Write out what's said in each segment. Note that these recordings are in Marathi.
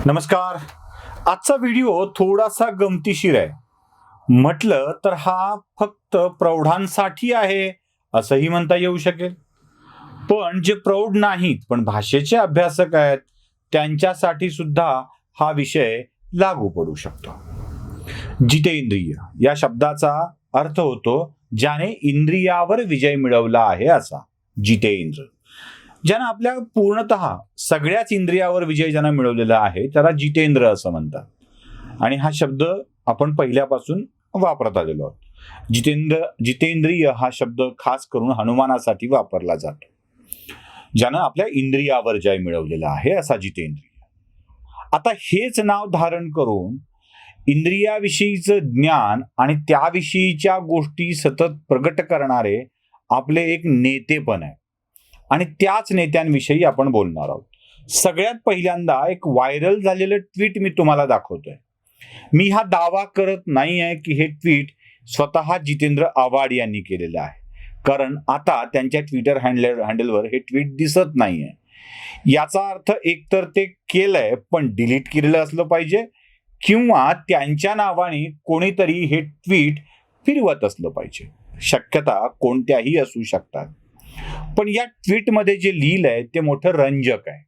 नमस्कार. आजचा व्हिडिओ थोडासा गमतीशीर आहे. म्हटलं तर हा फक्त प्रौढांसाठी आहे असंही म्हणता येऊ शकेल. पण जे प्रौढ नाहीत पण भाषेचे अभ्यासक आहेत त्यांच्यासाठी सुद्धा हा विषय लागू पडू शकतो. जितेंद्रिय या शब्दाचा अर्थ होतो ज्याने इंद्रियावर विजय मिळवला आहे असा. जितेंद्र ज्यानं आपल्या पूर्णतः सगळ्याच इंद्रियावर विजय ज्यानं मिळवलेला आहे त्याला जितेंद्र असं म्हणतात. आणि हा शब्द आपण पहिल्यापासून वापरत आलेलो आहोत. जितेंद्रिय हा शब्द खास करून हनुमानासाठी वापरला जातो, ज्यानं आपल्या इंद्रियावर जय मिळवलेला आहे असा जितेंद्रिय. आता हेच नाव धारण करून इंद्रियाविषयीचं ज्ञान आणि त्याविषयीच्या गोष्टी सतत प्रगट करणारे आपले एक नेते पण आहे आणि त्याच नेत्यांविषयी आपण बोलणार आहोत. सगळ्यात पहिल्यांदा एक व्हायरल झालेलं ट्विट मी तुम्हाला दाखवतोय. मी हा दावा करत नाही आहे की हे ट्विट स्वतः जितेंद्र आव्हाड यांनी केलेलं आहे, कारण आता त्यांच्या ट्विटर हँडलवर हे ट्विट दिसत नाहीये. याचा अर्थ एकतर ते केलंय पण डिलीट केलेलं असलं पाहिजे किंवा त्यांच्या नावाने कोणीतरी हे ट्विट फिरवत असलं पाहिजे. शक्यता कोणत्याही असू शकतात. पण या ट्विटमध्ये जे लिहिलंय ते मोठं रंजक आहे.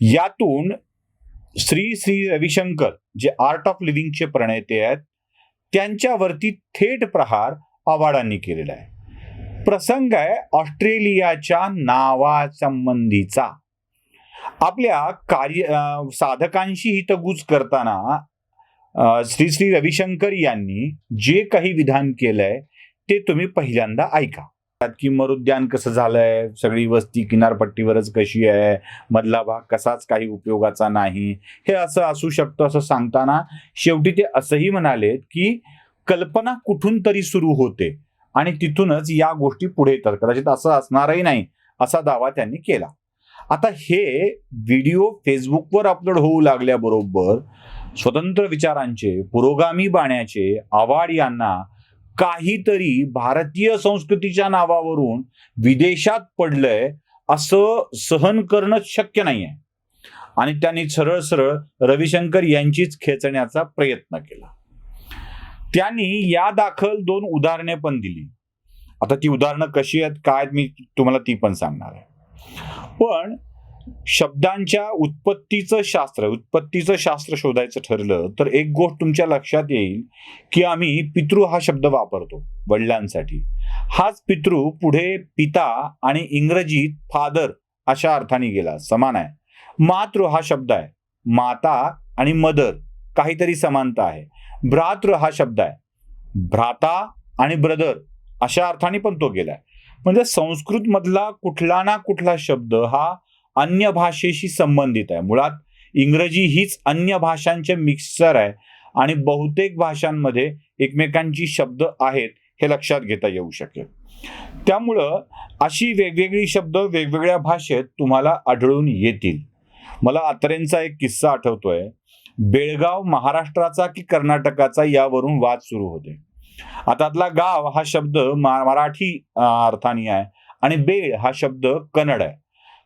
यातून श्री श्री रविशंकर जे आर्ट ऑफ लिव्हिंगचे प्रणेते आहेत त्यांच्यावरती थेट प्रहार आव्हाडांनी केलेला आहे. प्रसंग आहे ऑस्ट्रेलियाच्या नावासंबंधीचा. आपल्या साधकांशी हितगुज करताना श्री श्री रविशंकर यांनी जे काही विधान केलंय ते तुम्ही पहिल्यांदा ऐका. की मरुद्यान कसं झालंय, सगळी वस्ती किनारपट्टीवरच कशी आहे, मधला भाग कसाच काही उपयोगाचा नाही, हे असं असू शकतं असं सांगताना शेवटी ते असंही म्हणाले की कल्पना कुठून तरी सुरू होते आणि तिथूनच या गोष्टी पुढे येतात, कदाचित असं असणारही नाही असा दावा त्यांनी केला. आता हे व्हिडिओ फेसबुकवर अपलोड होऊ लागल्याबरोबर स्वतंत्र विचारांचे पुरोगामी बाण्याचे आव्हाड यांना काहीतरी भारतीय संस्कृतीच्या नावावरून विदेशात पडलंय असं सहन करणं शक्य नाहीये आणि त्यांनी सरळ सरळ रविशंकर यांचीच खेचण्याचा प्रयत्न केला. त्यांनी या दाखल 2 उदाहरणे पण दिली. आता ती उदाहरणं कशी आहेत काय मी तुम्हाला ती पण सांगणार आहे. पण शब्दांच्या उत्पत्तीचं शास्त्र शोधायचं ठरलं तर एक गोष्ट तुमच्या लक्षात येईल की आम्ही पितृ हा शब्द वापरतो वडिलांसाठी. हाच पितृ पुढे पिता आणि इंग्रजीत फादर अशा अर्थाने गेला, समान आहे. मातृ हा शब्द आहे, माता आणि मदर काहीतरी समानता आहे. भ्रातृ हा शब्द आहे, भ्राता आणि ब्रदर अशा अर्थाने पण तो गेलाय. म्हणजे संस्कृत मधला कुठला ना कुठला शब्द हा अन्य भाषेशी संबंधित आहे. मुळात इंग्रजी हीच अन्य भाषांचे मिक्सचर आहे आणि बहुतेक भाषांमध्ये एकमेकांची शब्द आहेत हे लक्षात घेता येऊ शकेल. त्यामुळं अशी वेगवेगळी शब्द वेगवेगळ्या भाषेत तुम्हाला आढळून येतील. मला अत्रेंचा एक किस्सा आठवतोय. बेळगाव महाराष्ट्राचा की कर्नाटकाचा यावरून वाद सुरू होते. आतातला गाव हा शब्द मराठी अर्थाने आहे आणि बेळ हा शब्द कन्नड आहे.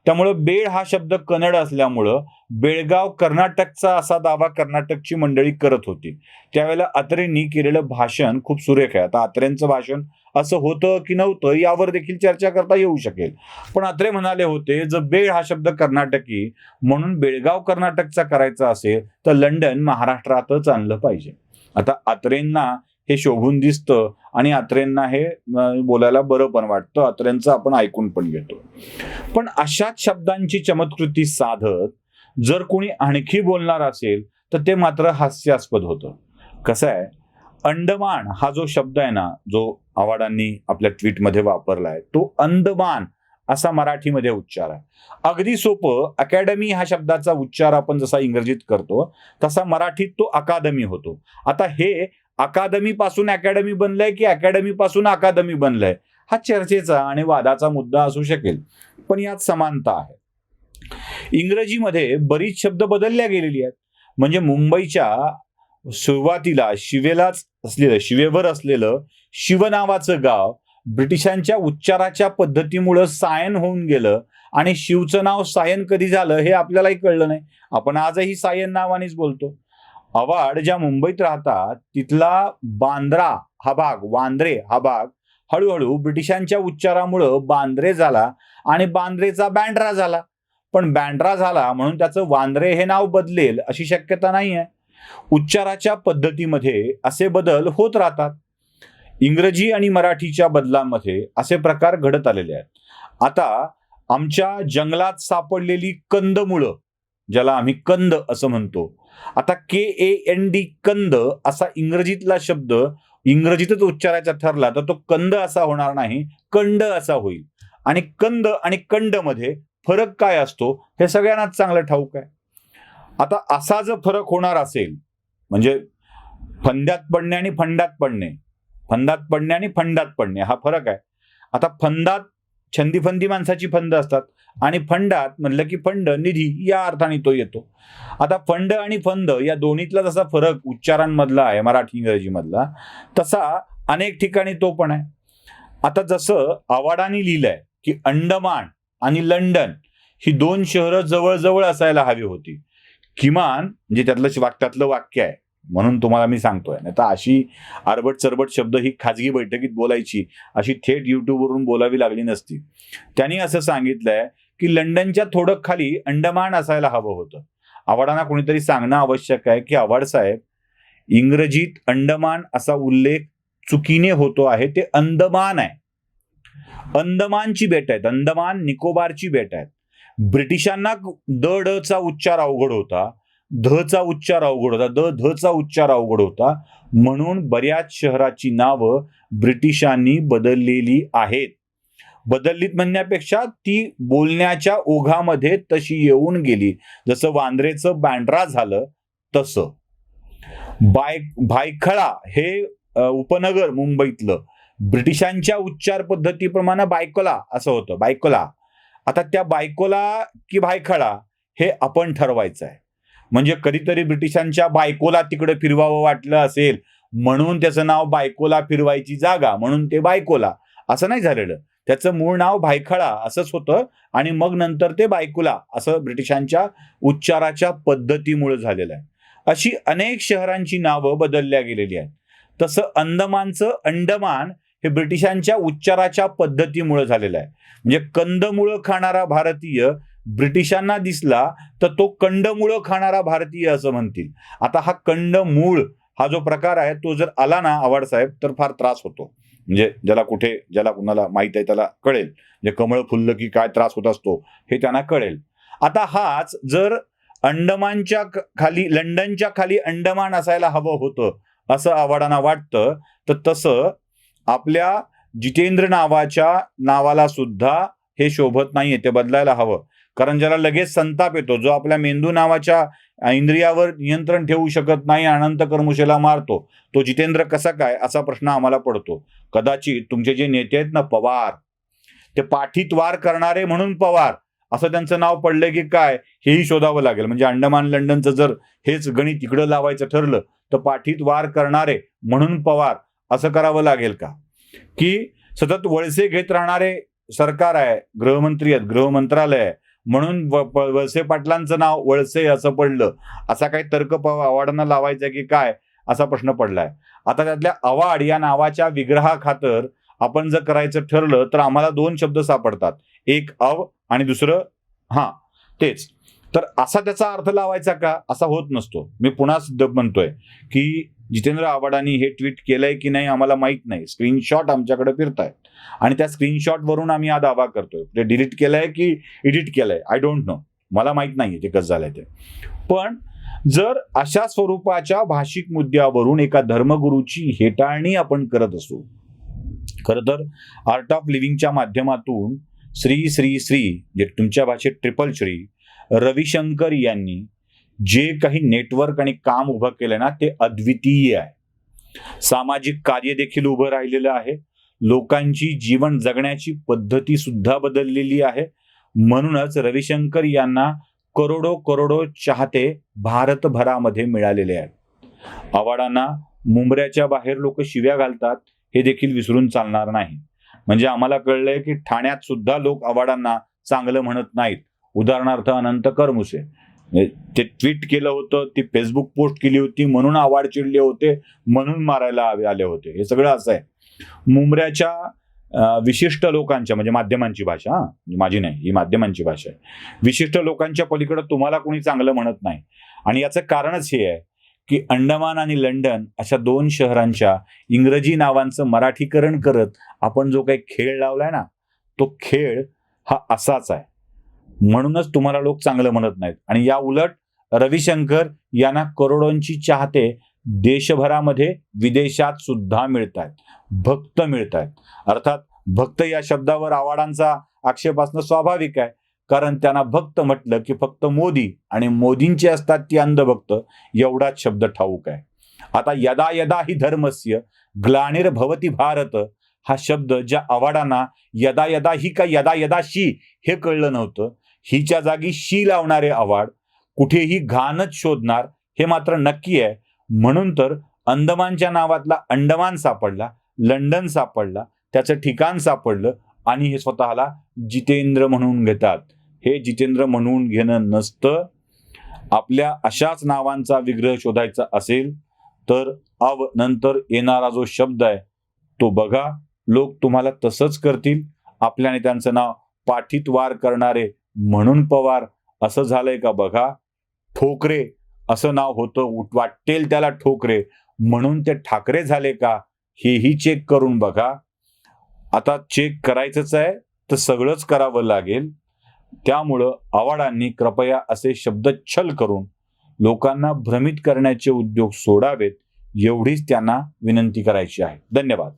त्यामुळं बेळ हा शब्द कन्नड असल्यामुळं बेळगाव कर्नाटकचा असा दावा कर्नाटकची मंडळी करत होती. त्यावेळेला अत्रेंनी केलेलं भाषण खूप सुरेख आहे. आता अत्रेंचं भाषण असं होतं की नव्हतं यावर देखील चर्चा करता येऊ शकेल. पण अत्रे म्हणाले होते जर बेळ हा शब्द कर्नाटकी म्हणून बेळगाव कर्नाटकचा करायचा असेल तर लंडन महाराष्ट्रातच आणलं पाहिजे. आता अत्रेंना हे शोभून दिसतं आणि अत्रेंना हे बोलायला बरं पण वाटतं. अत्रेंचं आपण ऐकून पण घेतो. पण अशाच शब्दांची चमत्कृती साधत जर कोणी आणखी बोलणार असेल तर ते मात्र हास्यास्पद होतं. कसं आहे, अंडमान हा जो शब्द आहे ना जो आव्हाडांनी आपल्या ट्विटमध्ये वापरलाय तो अंदमान असा मराठीमध्ये उच्चार आहे. अगदी सोपं. अकॅडमी हा शब्दाचा उच्चार आपण जसा इंग्रजीत करतो तसा मराठीत तो अकादमी होतो. आता हे अकादमी पासून अकॅडमी बनलंय की अकॅडमी पासून अकादमी बनलंय हा चर्चेचा आणि वादाचा मुद्दा असू शकेल, पण यात समानता आहे. इंग्रजीमध्ये बरीच शब्द बदलल्या गेलेली आहेत. म्हणजे मुंबईच्या सुरुवातीला शिवेवर असलेलं शिव नावाचं गाव ब्रिटिशांच्या उच्चाराच्या पद्धतीमुळं सायन होऊन गेलं आणि शिवचं नाव सायन कधी झालं हे आपल्यालाही कळलं नाही. आपण आजही सायन नावानेच बोलतो. आव्हाड ज्या मुंबईत राहतात तिथला बांद्रा हा भाग, वांद्रे हा भाग हळूहळू ब्रिटिशांच्या उच्चारामुळं बांद्रे झाला आणि बांद्रेचा बँड्रा झाला. पण बँड्रा झाला म्हणून त्याचं वांद्रे हे नाव बदलेल अशी शक्यता नाही आहे. उच्चाराच्या पद्धतीमध्ये असे बदल होत राहतात. इंग्रजी आणि मराठीच्या बदलांमध्ये असे प्रकार घडत आलेले आहेत. आता आमच्या जंगलात सापडलेली कंदमुळं, ज्याला आम्ही कंद असं म्हणतो, आता KAND कंद असा इंग्रजीतला शब्द इंग्रजीतच उच्चारायचा ठरला तर तो कंद असा होणार नाही, कंड असा होईल. आणि कंद आणि कंड मध्ये फरक काय असतो हे सगळ्यांनाच चांगलं ठाऊक आहे. आता असा जर फरक होणार असेल, म्हणजे फंद्यात पडणे आणि फंडात पडणे, फंदात पडणे आणि फंडात पडणे हा फरक आहे. आता फंदात छंदी माणसाची फंद असतात आणि फंडात म्हणलं की फंड निधी या अर्थाने तो येतो. आता फंड आणि फंद या दोन्हीतला जसा फरक उच्चारांमधला आहे मराठी इंग्रजी मधला, तसा अनेक ठिकाणी तो पण आहे. आता जसं आव्हाडांनी लिहिलंय की अंडमान आणि लंडन ही दोन शहरं जवळजवळ असायला हवी होती, किमान म्हणजे त्यातलं वाक्य आहे म्हणून तुम्हाला मी सांगतोय. नाही तर अशी आरबट चरबट शब्द ही खाजगी बैठकीत बोलायची, अशी थेट युट्यूबवरून बोलावी लागली नसती. त्यांनी असं सांगितलंय की लंडनच्या थोडं खाली अंडमान असायला हवं होतं. आव्हाडांना कोणीतरी सांगणं आवश्यक आहे की आव्हाड साहेब, इंग्रजीत अंडमान असा उल्लेख चुकीने होतो आहे, ते अंदमान आहे. अंदमानची बेट आहेत, अंदमान निकोबारची बेट आहेत. ब्रिटिशांना ड चा उच्चार अवघड होता, धचा उच्चार अवघड होता, धचा उच्चार अवघड होता, म्हणून बऱ्याच शहराची नावं ब्रिटिशांनी बदललेली आहेत. बदललीत म्हणण्यापेक्षा ती बोलण्याच्या ओघामध्ये तशी येऊन गेली. जसं वांद्रेचं बँड्रा झालं तसं. भायखळा हे उपनगर मुंबईतलं ब्रिटिशांच्या उच्चार पद्धतीप्रमाणे बायकोला असं होतं, बायकोला. आता त्या बायकोला की भायखळा हे आपण ठरवायचं आहे. म्हणजे कधीतरी ब्रिटिशांच्या बायकोला तिकडे फिरवावं वाटलं असेल म्हणून त्याचं नाव बायकोला फिरवायची जागा म्हणून ते बायकोला असं नाही झालेलं. त्याचं मूळ नाव भायखळा असंच होतं आणि मग नंतर ते बायकोला असं ब्रिटिशांच्या उच्चाराच्या पद्धतीमुळे झालेलं आहे. अशी अनेक शहरांची नावं बदलल्या गेलेली आहेत. तसं अंदमानचं अंडमान हे ब्रिटिशांच्या उच्चाराच्या पद्धतीमुळे झालेलं आहे. म्हणजे कंदमुळं खाणारा भारतीय ब्रिटिशांना दिसला तर तो कंडमुळं खाणारा भारतीय असं म्हणतील. आता हा कंडमूळ हा जो प्रकार आहे तो जर आला ना आव्हाड साहेब तर फार त्रास होतो. म्हणजे ज्याला कुणाला माहित आहे त्याला कळेल, म्हणजे कमळ फुललं की काय त्रास होत असतो हे त्यांना कळेल. आता हाच जर अंडमानच्या खाली, लंडनच्या खाली अंडमान असायला हवं होतं असं आव्हाडांना वाटतं, तर तसं आपल्या जितेंद्र नावाच्या नावाला सुद्धा हे शोभत नाहीये, ते बदलायला हवं. कारण ज्याला लगेच संताप येतो, जो आपल्या मेंदू नावाच्या इंद्रियावर नियंत्रण ठेवू शकत नाही, अनंत कर्मुशेला मारतो, तो जितेंद्र कसा काय असा प्रश्न आम्हाला पडतो. कदाचित तुमचे जे नेते आहेत ना पवार, ते पाठीत वार करणारे म्हणून पवार असं त्यांचं नाव पडलंय की काय हेही शोधावं लागेल. म्हणजे अंडमान लंडनचं जर हेच गणित इकडं लावायचं ठरलं तर पाठीत वार करणारे म्हणून पवार असं करावं लागेल का? की सतत वळसे घेत राहणारे सरकार आहे, गृहमंत्री आहेत, गृह मंत्रालय आहे म्हणून वळसे पाटलांचं नाव वळसे असं पडलं, असा काही तर्क आव्हाडांना लावायचा की काय असा प्रश्न पडलाय. आता त्यातल्या आव्हाड या नावाच्या विग्रहाखातर आपण जर करायचं ठरलं तर आम्हाला दोन शब्द सापडतात, एक अव आणि दुसरं तेच. तर असा त्याचा अर्थ लावायचा का असा होत नसतो. मी पुन्हा म्हणतोय की जितेंद्र आव्हाडांनी हे ट्विट केलंय की नाही आम्हाला माहित नाही. स्क्रीनशॉट आमच्याकडे फिरतायत आणि त्या स्क्रीनशॉट वरून आम्ही हा दावा करतोय. ते डिलीट केलंय की एडिट केलंय आय डोंट नो, मला माहित नाहीये ते कसं झालंय ते. पण जर अशा स्वरूपाच्या भाषिक मुद्द्यावरून एका धर्मगुरूची हेटाळणी आपण करत असू, खरं तर आर्ट ऑफ लिव्हिंगच्या माध्यमातून श्री श्री श्री जे तुमच्या भाषेत ट्रिपल श्री रविशंकर यांनी जे काही नेटवर्क आणि काम उभं केलं ना ते अद्वितीय आहे. सामाजिक कार्य देखील उभं राहिलेलं आहे, लोकांची जीवन जगण्याची पद्धती सुद्धा बदललेली आहे. म्हणूनच रविशंकर यांना करोडो चाहते भारतभरामध्ये मिळालेले आहेत. आव्हाडांना मुंबऱ्याच्या बाहेर लोक शिव्या घालतात हे देखील विसरून चालणार नाही. म्हणजे आम्हाला कळलंय की ठाण्यात सुद्धा लोक आव्हाडांना चांगलं म्हणत नाहीत. उदाहरणार्थ अनंत करमुसे, ते ट्विट केलं होतं, ती फेसबुक पोस्ट केली होती म्हणून आव्हाड चिडले होते, म्हणून मारायला आले होते. हे सगळं असं आहे. मुंबऱ्याच्या विशिष्ट लोकांच्या, म्हणजे माध्यमांची भाषा, माझी नाही, ही माध्यमांची भाषा आहे, विशिष्ट लोकांच्या पलीकडे तुम्हाला कोणी चांगलं म्हणत नाही. आणि याचं कारणच हे आहे की अंडमान आणि लंडन अशा 2 शहरांच्या इंग्रजी नावांचं मराठीकरण करत आपण जो काही खेळ लावलाय ना, तो खेळ हा असाच आहे. म्हणूनच तुम्हाला लोक चांगलं म्हणत नाहीत. आणि या उलट रविशंकर यांना करोडोंची चाहते देशभरामध्ये, विदेशात सुद्धा मिळतात, भक्त मिळतात. अर्थात भक्त या शब्दावर आव्हाडांचा आक्षेप असणं स्वाभाविक आहे, कारण त्यांना भक्त म्हटलं की फक्त मोदी आणि मोदींचे असतात ती अंधभक्त, एवढाच शब्द ठाऊक आहे. आता यदा यदा हि धर्मस्य ग्लानिर्भवति भारत हा शब्द ज्या आव्हाडांना यदा यदा ही का यदा यदा शी हे कळलं नव्हतं, हिच्या जागी शी लावणारे आव्हाड कुठेही घाणच शोधणार हे मात्र नक्की आहे. म्हणून तर अंदमानच्या नावातला अंडमान सापडला, लंडन सापडला, त्याचं ठिकाण सापडलं आणि हे स्वतःला जितेंद्र म्हणून घेतात. हे जितेंद्र म्हणून घेणं नसतं. आपल्या अशाच नावांचा विग्रह शोधायचा असेल तर नंतर येणारा जो शब्द आहे तो बघा. लोक तुम्हाला तसंच करतील. आपल्या नेत्यांचं नाव पाठीत वार करणारे म्हणून पवार असं झालंय का बघा. ठोकरे असं नाव होतं, वाटेल त्याला ठोकरे म्हणून ते ठाकरे झाले का, हेही चेक करून बघा. आता चेक करायचंच आहे तर सगळंच करावं लागेल. त्यामुळं आव्हाडांनी कृपया असे शब्दच्छल करून लोकांना भ्रमित करण्याचे उद्योग सोडावेत, एवढीच त्यांना विनंती करायची आहे. धन्यवाद.